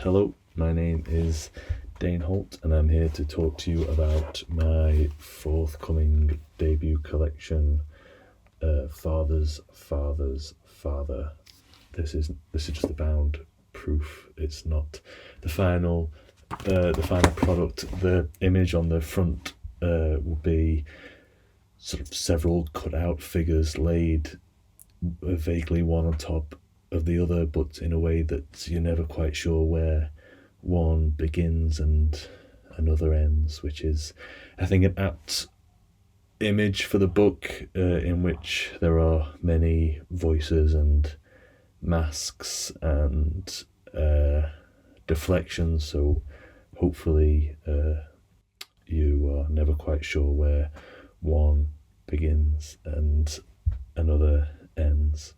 Hello, my name is Dane Holt, and I'm here to talk to you about my forthcoming debut collection, Father's Father's Father. This is just a bound proof. It's not the final product. The image on the front will be sort of several cut out figures laid vaguely one on top of the other, but in a way that you're never quite sure where one begins and another ends, which is, I think, an apt image for the book, in which there are many voices and masks and deflections, so hopefully you are never quite sure where one begins and another ends.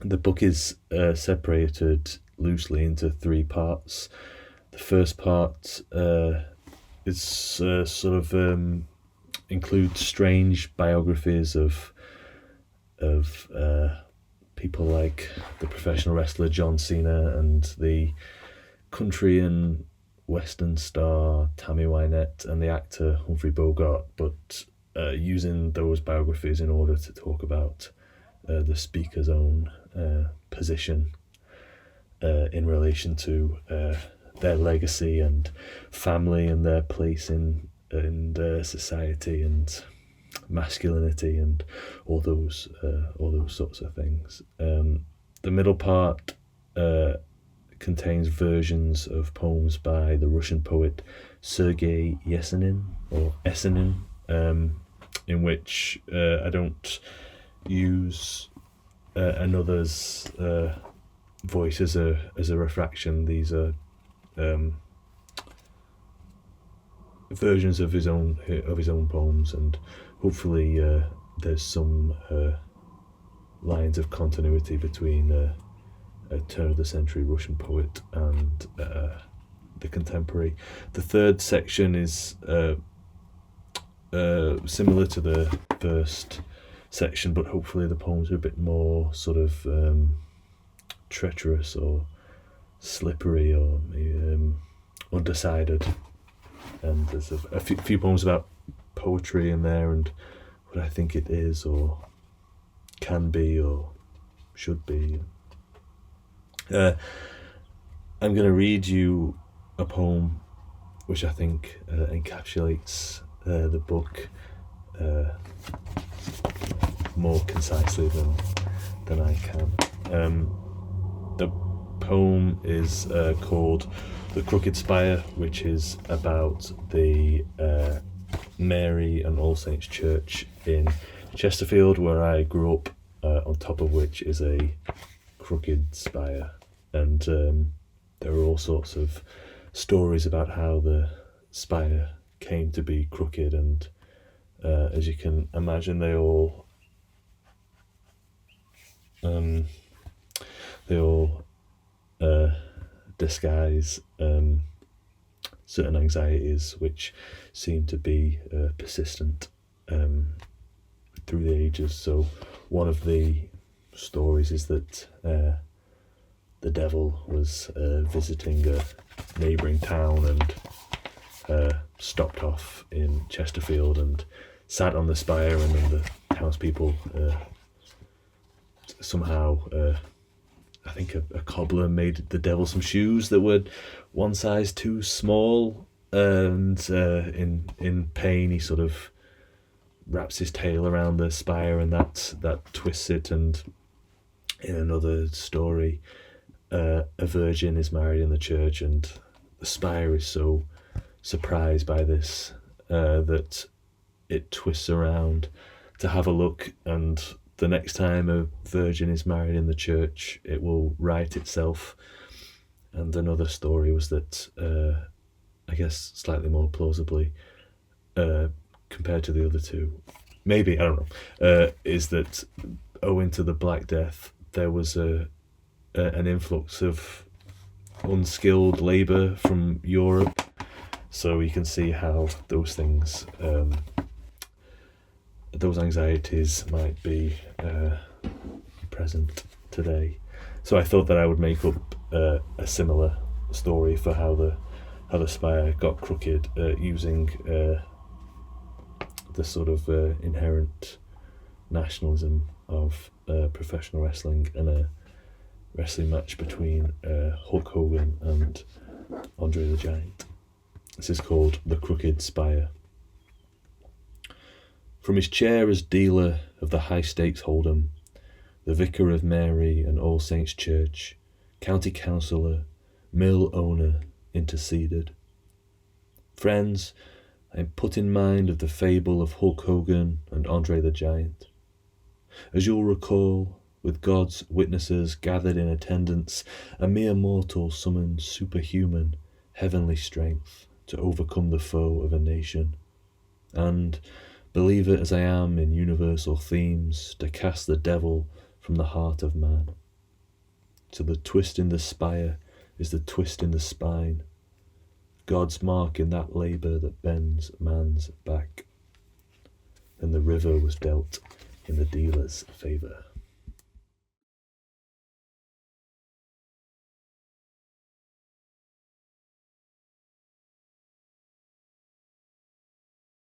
The book is separated loosely into three parts. The first part is sort of includes strange biographies of people like the professional wrestler John Cena and the country and western star Tammy Wynette and the actor Humphrey Bogart, but using those biographies in order to talk about the speaker's own position in relation to their legacy and family and their place in society and masculinity and all those sorts of things. The middle part contains versions of poems by the Russian poet Sergei Yesenin, in which I don't use another's voice as a refraction. These are versions of his own poems, and hopefully there's some lines of continuity between a turn of the century Russian poet and the contemporary. The third section is similar to the first section, but hopefully the poems are a bit more sort of treacherous or slippery or undecided. And there's a few poems about poetry in there and what I think it is or can be or should be. I'm going to read you a poem which I think encapsulates the book more concisely than I can. The poem is called The Crooked Spire, which is about the Mary and All Saints Church in Chesterfield, where I grew up, on top of which is a crooked spire. And there are all sorts of stories about how the spire came to be crooked, and as you can imagine, they all disguise certain anxieties which seem to be persistent through the ages. So one of the stories is that the devil was visiting a neighbouring town and stopped off in Chesterfield and sat on the spire, and then the townspeople somehow, I think a cobbler made the devil some shoes that were one size too small, and in pain he sort of wraps his tail around the spire, and that twists it. And in another story, a virgin is married in the church, and the spire is so surprised by this that it twists around to have a look, and the next time a virgin is married in the church, it will right itself. And another story was that, I guess slightly more plausibly, compared to the other two, maybe, I don't know, is that owing to the Black Death, there was an influx of unskilled labour from Europe. So you can see how those things, those anxieties might be present today. So I thought that I would make up a similar story for how the spire got crooked, using the sort of inherent nationalism of professional wrestling and a wrestling match between Hulk Hogan and Andre the Giant. This is called The Crooked Spire. From his chair as dealer of the high-stakes hold'em, the vicar of Mary and All Saints' Church, county councillor, mill owner, interceded. Friends, I am put in mind of the fable of Hulk Hogan and Andre the Giant. As you'll recall, with God's witnesses gathered in attendance, a mere mortal summoned superhuman, heavenly strength to overcome the foe of a nation. And, believer as I am in universal themes, to cast the devil from the heart of man. So the twist in the spire is the twist in the spine, God's mark in that labour that bends man's back. And the river was dealt in the dealer's favour.